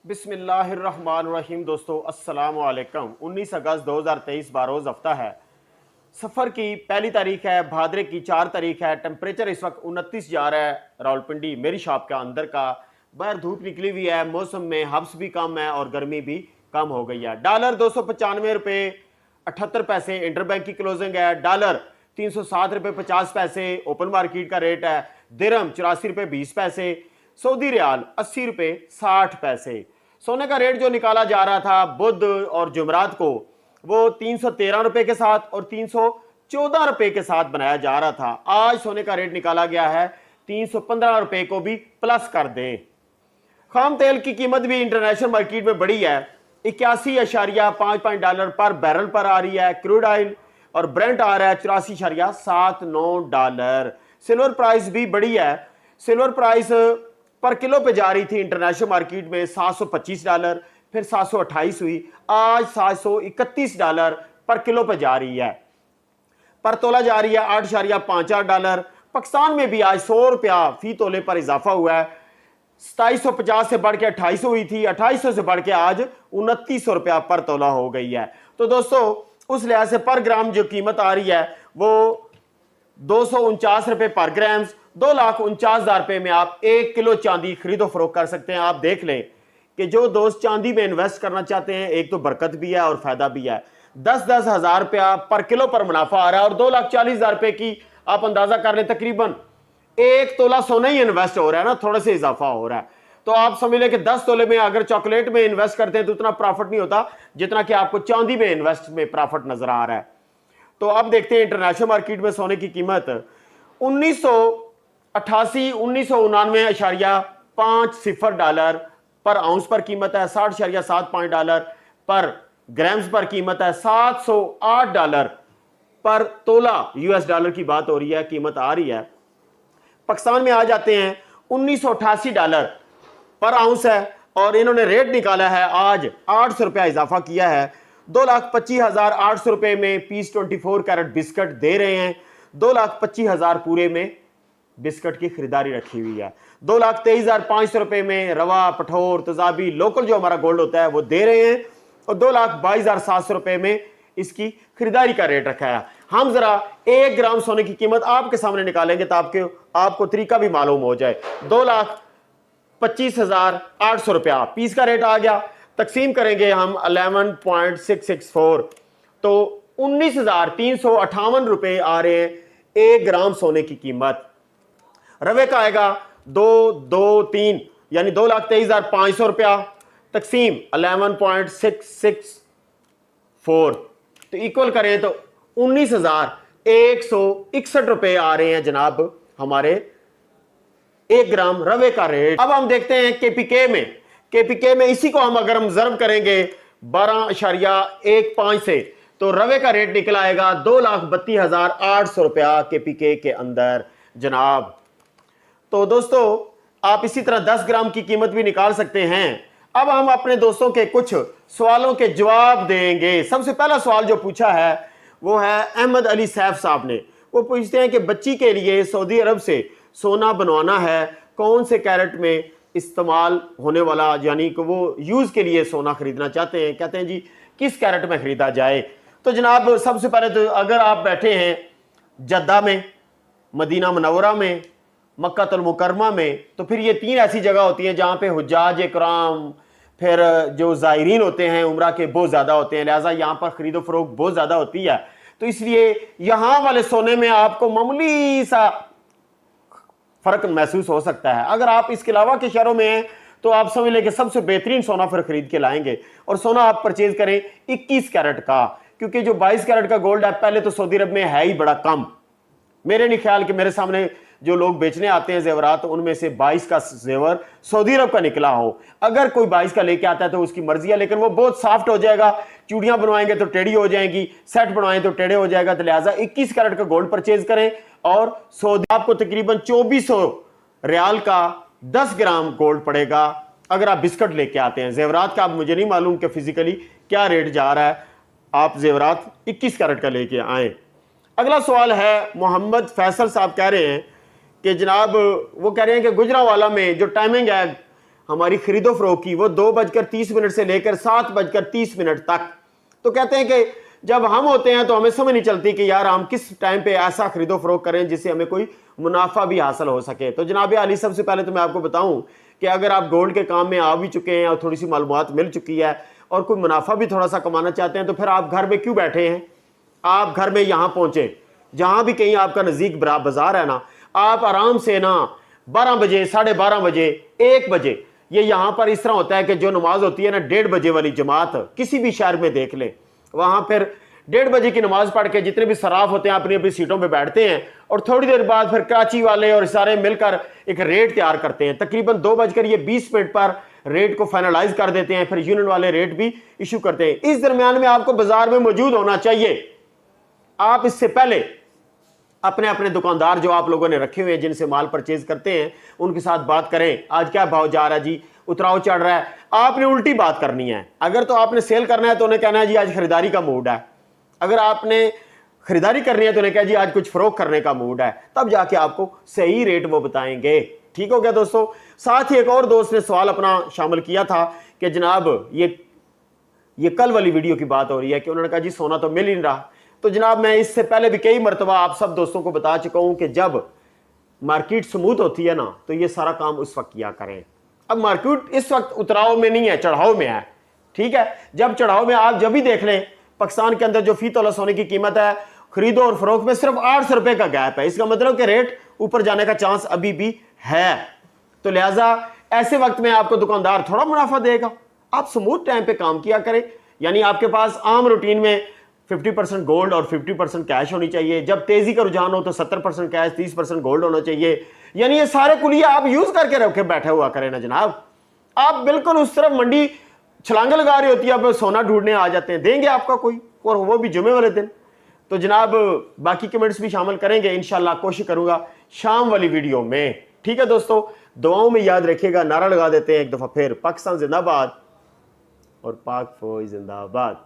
बिस्मिल्लाहिर्रहमानिर्रहीम। दोस्तों अस्सलाम वालेकुम। 19 अगस्त 2023 बारोज़ हफ्ता है। सफ़र की पहली तारीख है, भादरे की 4 तारीख है। टेम्परेचर इस वक्त 29 जा रहा है रावलपिंडी मेरी शॉप का अंदर का। बाहर धूप निकली हुई है, मौसम में हब्स भी कम है और गर्मी भी कम हो गई है। डॉलर 295 रुपये 78 पैसे इंटर बैंक की क्लोजिंग है। डॉलर 307 रुपये 50 पैसे ओपन मार्केट का रेट है। दिरहम 84 रुपये 20 पैसे। सऊदी रियाल 80 रुपये 60 पैसे। सोने का रेट जो निकाला जा रहा था बुध और जुमरात को, वो 313 रुपये के साथ और 314 रुपये के साथ बनाया जा रहा था। आज सोने का रेट निकाला गया है 315 रुपये को भी प्लस कर दें। खाम तेल की कीमत भी इंटरनेशनल मार्केट में बढ़ी है, 81.55 डॉलर पर बैरल पर आ रही है। क्रूड ऑयल और ब्रेंट आ रहा है 84.79 डॉलर। सिल्वर प्राइस भी बढ़ी है। सिल्वर प्राइस पर किलो पे जा रही थी इंटरनेशनल मार्केट में 725 डॉलर, फिर 728 हुई, आज 731 डॉलर पर किलो पे जा रही है। पर तोला जा रही है 8.58 डॉलर। पाकिस्तान में भी आज 100 रुपया फी तोले पर इजाफा हुआ है। 2750 से बढ़ के 2800 हुई थी, 2800 से बढ़ के आज 2900 रुपया पर तोला हो गई है। तो दोस्तों उस लिहाज से पर ग्राम जो कीमत आ रही है वो 249 रुपये पर ग्राम। 2,49,000 रुपये में आप 1 किलो चांदी खरीदो फरोख्त कर सकते हैं। आप देख लें कि जो दोस्त चांदी में इन्वेस्ट करना चाहते हैं, एक तो बरकत भी है और फायदा भी है। 10-10 हजार रुपया पर किलो पर मुनाफा आ रहा है और 2,40,000 रुपये की आप अंदाजा कर लें, तकरीबन 1 तोला सोना ही इन्वेस्ट हो रहा है ना, थोड़ा सा इजाफा हो रहा है। तो आप समझ लें कि 10 तोले में अगर चॉकलेट में इन्वेस्ट करते हैं तो उतना प्रॉफिट नहीं होता जितना कि आपको चांदी में इन्वेस्ट में प्रॉफिट नजर आ रहा है। तो अब देखते हैं इंटरनेशनल मार्केट में सोने की कीमत 1988-1999.50 डॉलर पर आउंस पर कीमत है। 60.75 डॉलर पर ग्राम्स पर कीमत है। 708 डॉलर पर तोला यूएस डॉलर की बात हो रही है, कीमत आ रही है। पाकिस्तान में आ जाते हैं 1988 डॉलर पर आउंस है और इन्होंने रेट निकाला है आज 800 रुपया इजाफा किया है। 2,25,800 रुपये में पीस 24 कैरेट बिस्कट दे रहे हैं। 2,25,000 पूरे में बिस्कट की खरीदारी रखी हुई है। 2,23,500 रुपये में रवा, पठोर, तजाबी लोकल जो हमारा गोल्ड होता है वो दे रहे हैं और 2,22,700 रुपये में इसकी खरीदारी का रेट रखा है। हम जरा 1 ग्राम सोने की कीमत आपके सामने निकालेंगे तो आपको तरीका भी मालूम हो जाए। 2,25,800 रुपया पीस का रेट आ गया। तकसीम करेंगे हम 11.664 तो 19,358 रुपये आ रहे हैं 1 ग्राम सोने की कीमत। रवे का आएगा 223 यानी 2,23,500 रुपया तकसीम 11.664 तो इक्वल करें तो 19,161 रुपये आ रहे हैं जनाब हमारे 1 ग्राम रवे का रेट। अब हम देखते हैं केपीके में इसी को हम अगर हम जर्ब करेंगे 12.15 से तो रवे का रेट निकल आएगा 2,32,800 रुपया केपीके के अंदर जनाब। तो दोस्तों आप इसी तरह 10 ग्राम की कीमत भी निकाल सकते हैं। अब हम अपने दोस्तों के कुछ सवालों के जवाब देंगे। सबसे पहला सवाल जो पूछा है वो है अहमद अली सैफ साहब ने। वो पूछते हैं कि बच्ची के लिए सऊदी अरब से सोना बनवाना है, कौन से कैरेट में इस्तेमाल होने वाला, यानी कि वो यूज के लिए सोना खरीदना चाहते हैं। कहते हैं जी किस कैरेट में खरीदा जाए। तो जनाब सबसे पहले तो अगर आप बैठे हैं जद्दा में, मदीना मुनव्वरा में, मक्का मुकरमा में, तो फिर ये 3 ऐसी जगह होती हैं जहाँ पे हुज्जाज इकराम फिर जो ज़ायरीन होते हैं उम्रा के बहुत ज़्यादा होते हैं, लिहाजा यहाँ पर खरीदो फरोख्त बहुत ज़्यादा होती है। तो इसलिए यहाँ वाले सोने में आपको मामूली सा फ़र्क महसूस हो सकता है। अगर आप इसके अलावा के शहरों में हैं तो आप समझ लें कि सबसे बेहतरीन सोना फिर खरीद के लाएंगे और सोना आप परचेज करें 21 कैरेट का, क्योंकि जो 22 कैरेट का गोल्ड है पहले तो सऊदी अरब में है ही बड़ा कम। मेरे नहीं ख्याल कि मेरे सामने जो लोग बेचने आते हैं जेवरात उनमें से 22 का जेवर सऊदी अरब का निकला हो। अगर कोई 22 का लेके आता है तो उसकी मर्जी है, लेकिन वो बहुत सॉफ्ट हो जाएगा। चूड़ियां बनवाएंगे तो टेढ़ी हो जाएंगी, सेट बनवाएं तो टेढ़े हो जाएगा। तो लिहाजा 21 कैरेट का गोल्ड परचेज करें और सऊदी आपको तकरीबन 2400 रियाल का 10 ग्राम गोल्ड पड़ेगा अगर आप बिस्कट लेके आते हैं। जेवरात का अब मुझे नहीं मालूम कि फिजिकली क्या रेट जा रहा है, आप जेवरात 21 कैरेट का लेके आए। अगला सवाल है मोहम्मद फैसल साहब कह रहे हैं कि जनाब वो कह रहे हैं कि गुजरांवाला में जो टाइमिंग है हमारी खरीदो फरोख्त की वो 2:30 से लेकर 7:30 तक। तो कहते हैं कि जब हम होते हैं तो हमें समझ नहीं चलती कि यार हम किस टाइम पे ऐसा खरीदो फरोख्त करें जिससे हमें कोई मुनाफा भी हासिल हो सके। तो जनाब अली, सबसे पहले तो मैं आपको बताऊं कि अगर आप गोल्ड के काम में आ भी चुके हैं और थोड़ी सी मालूमात मिल चुकी है और कोई मुनाफा भी थोड़ा सा कमाना चाहते हैं, तो फिर आप घर में क्यों बैठे हैं? आप घर में यहां पहुंचे, जहां भी कहीं आपका नजदीक बाजार है ना, आप आराम से ना 12 बजे, 12:30 बजे, 1 बजे, ये यहां पर इस तरह होता है कि जो नमाज होती है ना 1:30 बजे वाली जमात, किसी भी शहर में देख ले, वहां फिर 1:30 बजे की नमाज पढ़ के जितने भी सराफ होते हैं अपनी अपनी सीटों पे बैठते हैं और थोड़ी देर बाद फिर कराची वाले और सारे मिलकर एक रेट तैयार करते हैं। तकरीबन 2:20 पर रेट को फाइनलाइज कर देते हैं, फिर यूनियन वाले रेट भी इशू करते हैं। इस दरमियान में आपको बाजार में मौजूद होना चाहिए। आप इससे पहले अपने अपने दुकानदार जो आप लोगों ने रखे हुए हैं, जिनसे माल परचेज करते हैं, उनके साथ बात करें, आज क्या भाव जा रहा है जी, उतराव चढ़ रहा है। आपने उल्टी बात करनी है। अगर तो आपने सेल करना है तो उन्हें कहना है जी आज खरीदारी का मूड है। अगर आपने खरीदारी करनी है तो उन्हें कहा जी आज कुछ फरोख्त करने का मूड है, तब जाके आपको सही रेट वो बताएंगे। ठीक हो गया दोस्तों। साथ ही एक और दोस्त ने सवाल अपना शामिल किया था कि जनाब ये कल वाली वीडियो की बात हो रही है कि उन्होंने कहा जी सोना तो मिल ही नहीं रहा। तो जनाब मैं इससे पहले भी कई मरतबा आप सब दोस्तों को बता चुका हूं कि जब मार्केट स्मूथ होती है ना तो ये सारा काम उस वक्त किया करें। अब मार्केट इस वक्त उतराव में नहीं है, चढ़ाव में है। ठीक है, जब चढ़ाव में आप जब भी देख लें, पाकिस्तान के अंदर जो फी तोला सोने की कीमत है खरीदो और फरोख्त में सिर्फ 800 रुपए का गैप है। इसका मतलब कि रेट ऊपर जाने का चांस अभी भी है। तो लिहाजा ऐसे वक्त में आपको दुकानदार थोड़ा मुनाफा देगा। आप स्मूथ टाइम पे काम किया करें, यानी आपके पास आम रूटीन में 50% गोल्ड और 50% कैश होनी चाहिए। जब तेजी का रुझान हो तो 70% कैश, 30% गोल्ड होना चाहिए। यानी ये सारे कुलिया आप यूज करके रखे बैठे हुआ करें ना जनाब। आप बिल्कुल उस तरफ मंडी छलांग लगा रही होती है, आप सोना ढूंढने आ जाते हैं, देंगे आपका कोई, और वो भी जुमे वाले दिन। तो जनाब बाकी कमेंट्स भी शामिल करेंगे इंशाल्लाह, कोशिश करूंगा शाम वाली वीडियो में। ठीक है दोस्तों, दुआओं में याद रखिएगा। नारा लगा देते हैं एक दफा फिर, पाकिस्तान जिंदाबाद और पाक फौज जिंदाबाद।